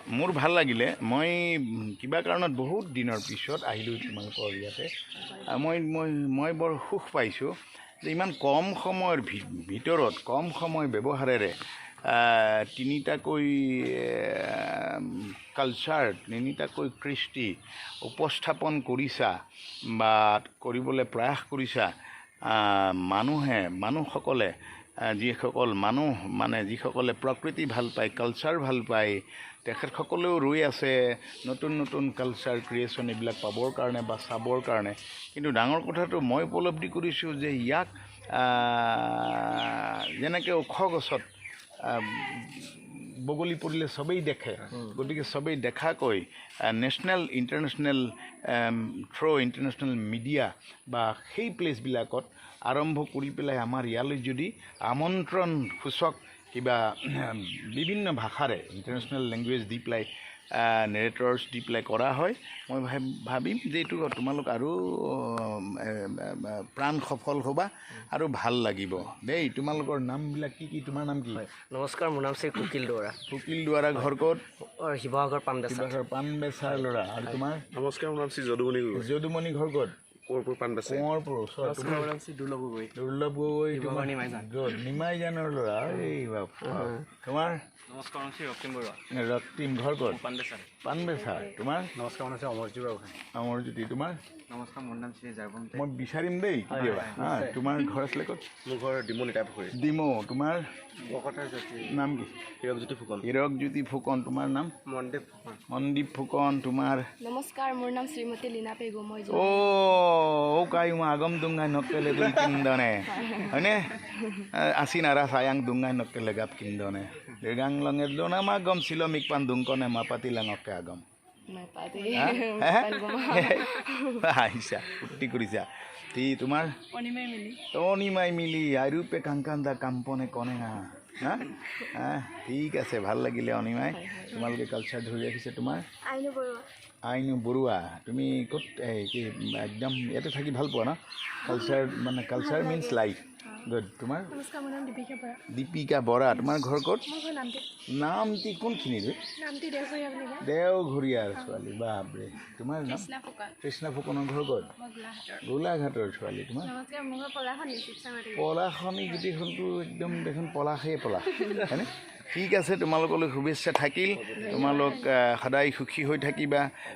মোৰ ভাল লাগিলে মই কিবা কাৰণত বহুত দিনৰ পিছত আহিলোঁ তোমালোকৰ ইয়াতে মই বৰ সুখ পাইছোঁ যে ইমান কম সময়ৰ ভিতৰত কম সময় ব্যৱহাৰেৰে তিনিটাকৈ কালচাৰ তিনিটাকৈ কৃষ্টি উপস্থাপন কৰিছা বা কৰিবলৈ প্ৰয়াস কৰিছা মানুহসকলে যিসকল মানুহ মানে যিসকলে প্ৰকৃতি ভাল পায় কালচাৰ ভাল পায় তেখেতসকলেও ৰৈ আছে নতুন নতুন কালচাৰ ক্ৰিয়েশ্যন এইবিলাক পাবৰ কাৰণে বা চাবৰ কাৰণে কিন্তু ডাঙৰ কথাটো মই উপলব্ধি কৰিছোঁ যে ইয়াক যেনেকৈ ওখ গছত বগলী পৰিলে সবেই দেখে গতিকে সবেই দেখাকৈ নেশ্যনেল ইণ্টাৰনেশ্যনেল ইণ্টাৰনেশ্যনেল মিডিয়া বা সেই প্লেচবিলাকত আৰম্ভ কৰি পেলাই আমাৰ ইয়ালৈ যদি আমন্ত্ৰণ সূচক কিবা বিভিন্ন ভাষাৰে ইণ্টাৰনেশ্যনেল লেংগুৱেজ দি পেলাই নেৰেটৰ্ছ দি পেলাই কৰা হয় মই ভাবিম যে এইটো তোমালোক আৰু প্ৰাণ সফল হ'বা আৰু ভাল লাগিব দেই তোমালোকৰ নামবিলাক কি তোমাৰ নাম কি নমস্কাৰ মোৰ নাম শ্ৰী কুকিল দুৱাৰা ঘৰ ক'ত শিৱসাগৰ পাণবেচাৰ ল'ৰা আৰু তোমাৰ নমস্কাৰ মোৰ নাম শ্ৰী যদুমণি ঘৰ ক'ত কোঁৱৰপুৰ পাণবেচা দুৰ্লভ গগৈ নিমাইজানৰ ল'ৰা এই বাপ তোমাৰ নমস্কাৰ শ্ৰী ৰক্তিম বৰুৱা ৰক্তিম ঘৰ ক'ত পাণবেচা তোমাৰ নমস্কাৰ মোৰ নাম অমৰজ্যোতি বৰুৱা অমৰজ্যোতি তোমাৰ নমস্কাৰ মোৰ নাম শ্ৰী জাৰ্বন্ত মই বিচাৰিম দেই কেতিয়াবা তোমাৰ ঘৰ আছিলে ক'ত মোৰ ঘৰ ডিমৌ নিতাইপুখুৰী ডিমৌ তোমাৰ নাম কি হীৰকজ্যোতি ফুকন তোমাৰ নাম মনদীপ ফুকন তোমাৰ নমস্কাৰ মোৰ নাম শ্ৰীমতী লীনা পেগু মই কাই মই আগম দুংগাই নকেলে দুই কিন্দনে হয়নে আসি নাৰা চায়াং দুংগাই নকেলে গাপ কিন্দনে ৰেগাং লঙে দোনা মা গম চিলমিক পান দুংকনে মাপাতি লাঙকে আগম আহিছা ফূৰ্তি কৰিছা তোমাৰ অনিমাই মিলি আইৰূপে কাংকান্দা কাম্পনে কনে ঠিক আছে ভাল লাগিলে অনিমাই তোমালোকে কালচাৰ ধৰি ৰাখিছে তোমাৰ আইনু বৰুৱা তুমি ক'ত কি একদম ইয়াতে থাকি ভাল পোৱা ন কালচাৰ মানে কালচাৰ মিনছ লাইফ গুড তোমাৰ দীপিকা বৰা তোমাৰ ঘৰ ক'ত নামটি কোনখিনি দেওঘৰীয়াৰ ছোৱালী বাপৰে তোমাৰ নাম কৃষ্ণা ফুকনৰ ঘৰ ক'ত গোলাঘাটৰ ছোৱালী তোমাৰ পলাশনি গোটেইখনটো একদম দেখোন পলাশেই পলাশ হয়নে ঠিক আছে তোমালোকলৈ শুভেচ্ছা থাকিল তোমালোক সদায় সুখী হৈ থাকিবা